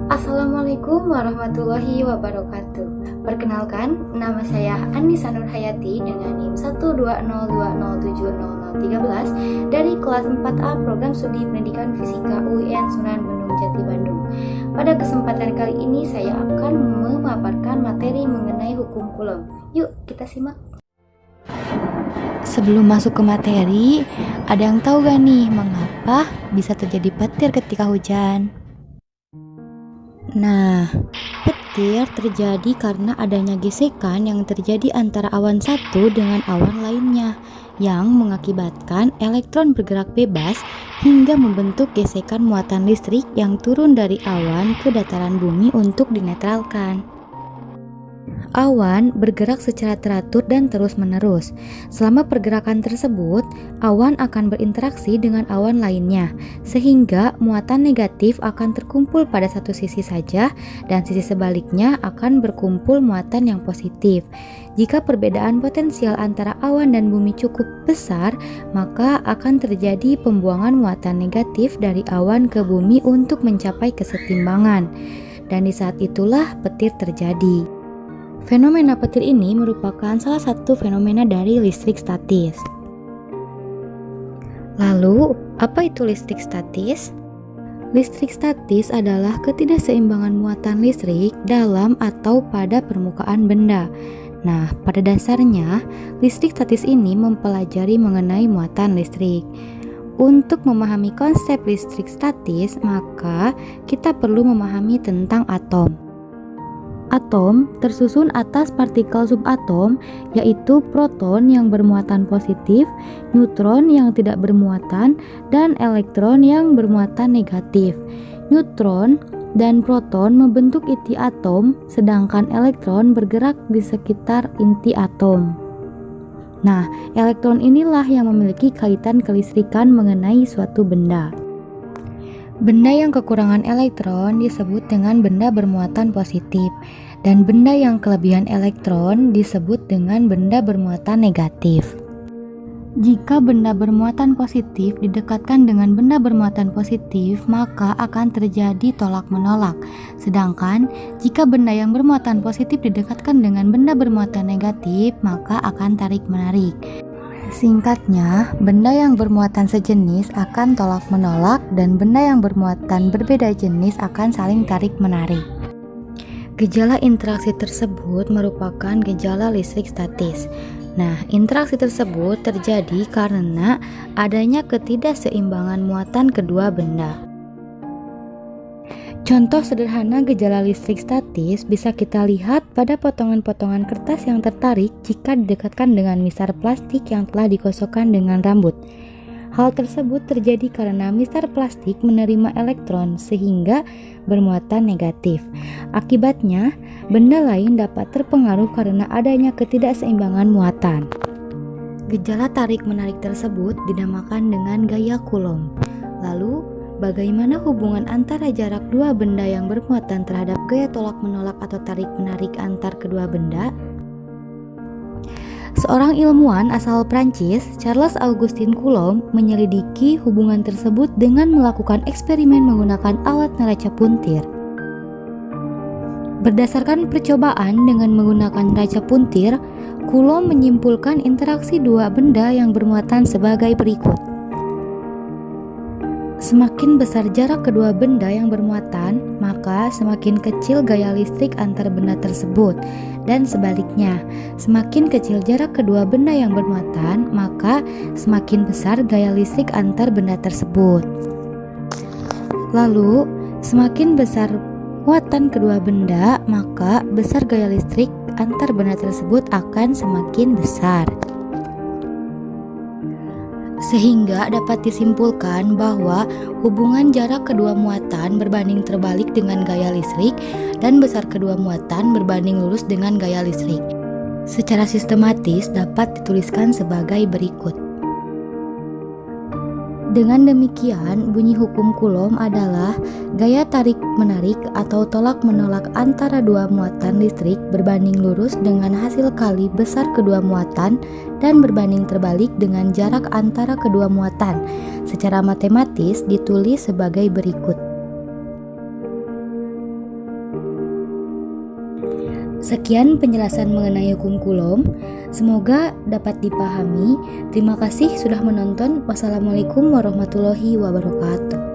Assalamualaikum warahmatullahi wabarakatuh. Perkenalkan, nama saya Anissa Nurhayati dengan NIM 120207013 dari kelas 4A Program Studi Pendidikan Fisika UIN Sunan Gunung Jati Bandung. Pada kesempatan kali ini saya akan memaparkan materi mengenai hukum Coulomb. Yuk, kita simak. Sebelum masuk ke materi, ada yang tahu gak nih mengapa bisa terjadi petir ketika hujan? Nah, petir terjadi karena adanya gesekan yang terjadi antara awan satu dengan awan lainnya yang mengakibatkan elektron bergerak bebas hingga membentuk gesekan muatan listrik yang turun dari awan ke dataran bumi untuk dinetralkan. Awan bergerak secara teratur dan terus-menerus. Selama pergerakan tersebut, awan akan berinteraksi dengan awan lainnya, sehingga muatan negatif akan terkumpul pada satu sisi saja dan sisi sebaliknya akan berkumpul muatan yang positif. Jika perbedaan potensial antara awan dan bumi cukup besar, maka akan terjadi pembuangan muatan negatif dari awan ke bumi untuk mencapai kesetimbangan. Dan di saat itulah petir terjadi. Fenomena petir ini merupakan salah satu fenomena dari listrik statis. Lalu, apa itu listrik statis? Listrik statis adalah ketidakseimbangan muatan listrik dalam atau pada permukaan benda. Nah, pada dasarnya, listrik statis ini mempelajari mengenai muatan listrik. Untuk memahami konsep listrik statis, maka kita perlu memahami tentang atom. Atom tersusun atas partikel subatom, yaitu proton yang bermuatan positif, neutron yang tidak bermuatan, dan elektron yang bermuatan negatif. Neutron dan proton membentuk inti atom, sedangkan elektron bergerak di sekitar inti atom. Nah, elektron inilah yang memiliki kaitan kelistrikan mengenai suatu benda. Benda yang kekurangan elektron disebut dengan benda bermuatan positif, dan benda yang kelebihan elektron disebut dengan benda bermuatan negatif. Jika benda bermuatan positif didekatkan dengan benda bermuatan positif, maka akan terjadi tolak-menolak. Sedangkan jika benda yang bermuatan positif didekatkan dengan benda bermuatan negatif, maka akan tarik-menarik. Singkatnya, benda yang bermuatan sejenis akan tolak-menolak dan benda yang bermuatan berbeda jenis akan saling tarik-menarik. Gejala interaksi tersebut merupakan gejala listrik statis. Nah, interaksi tersebut terjadi karena adanya ketidakseimbangan muatan kedua benda. Contoh sederhana gejala listrik statis bisa kita lihat pada potongan-potongan kertas yang tertarik jika didekatkan dengan misar plastik yang telah digosokkan dengan rambut. Hal tersebut terjadi karena misar plastik menerima elektron sehingga bermuatan negatif. Akibatnya, benda lain dapat terpengaruh karena adanya ketidakseimbangan muatan. Gejala tarik-menarik tersebut dinamakan dengan gaya Coulomb. Lalu, bagaimana hubungan antara jarak dua benda yang bermuatan terhadap gaya tolak-menolak atau tarik-menarik antar kedua benda? Seorang ilmuwan asal Prancis, Charles Augustin Coulomb, menyelidiki hubungan tersebut dengan melakukan eksperimen menggunakan alat neraca puntir. Berdasarkan percobaan dengan menggunakan neraca puntir, Coulomb menyimpulkan interaksi dua benda yang bermuatan sebagai berikut. Semakin besar jarak kedua benda yang bermuatan, maka semakin kecil gaya listrik antar benda tersebut. Dan sebaliknya, semakin kecil jarak kedua benda yang bermuatan, maka semakin besar gaya listrik antar benda tersebut. Lalu, semakin besar muatan kedua benda, maka besar gaya listrik antar benda tersebut akan semakin besar. Sehingga dapat disimpulkan bahwa hubungan jarak kedua muatan berbanding terbalik dengan gaya listrik dan besar kedua muatan berbanding lurus dengan gaya listrik. Secara sistematis dapat dituliskan sebagai berikut. Dengan demikian, bunyi hukum Coulomb adalah gaya tarik-menarik atau tolak-menolak antara dua muatan listrik berbanding lurus dengan hasil kali besar kedua muatan dan berbanding terbalik dengan jarak antara kedua muatan. Secara matematis ditulis sebagai berikut. Sekian penjelasan mengenai hukum Coulomb. Semoga dapat dipahami. Terima kasih sudah menonton. Wassalamualaikum warahmatullahi wabarakatuh.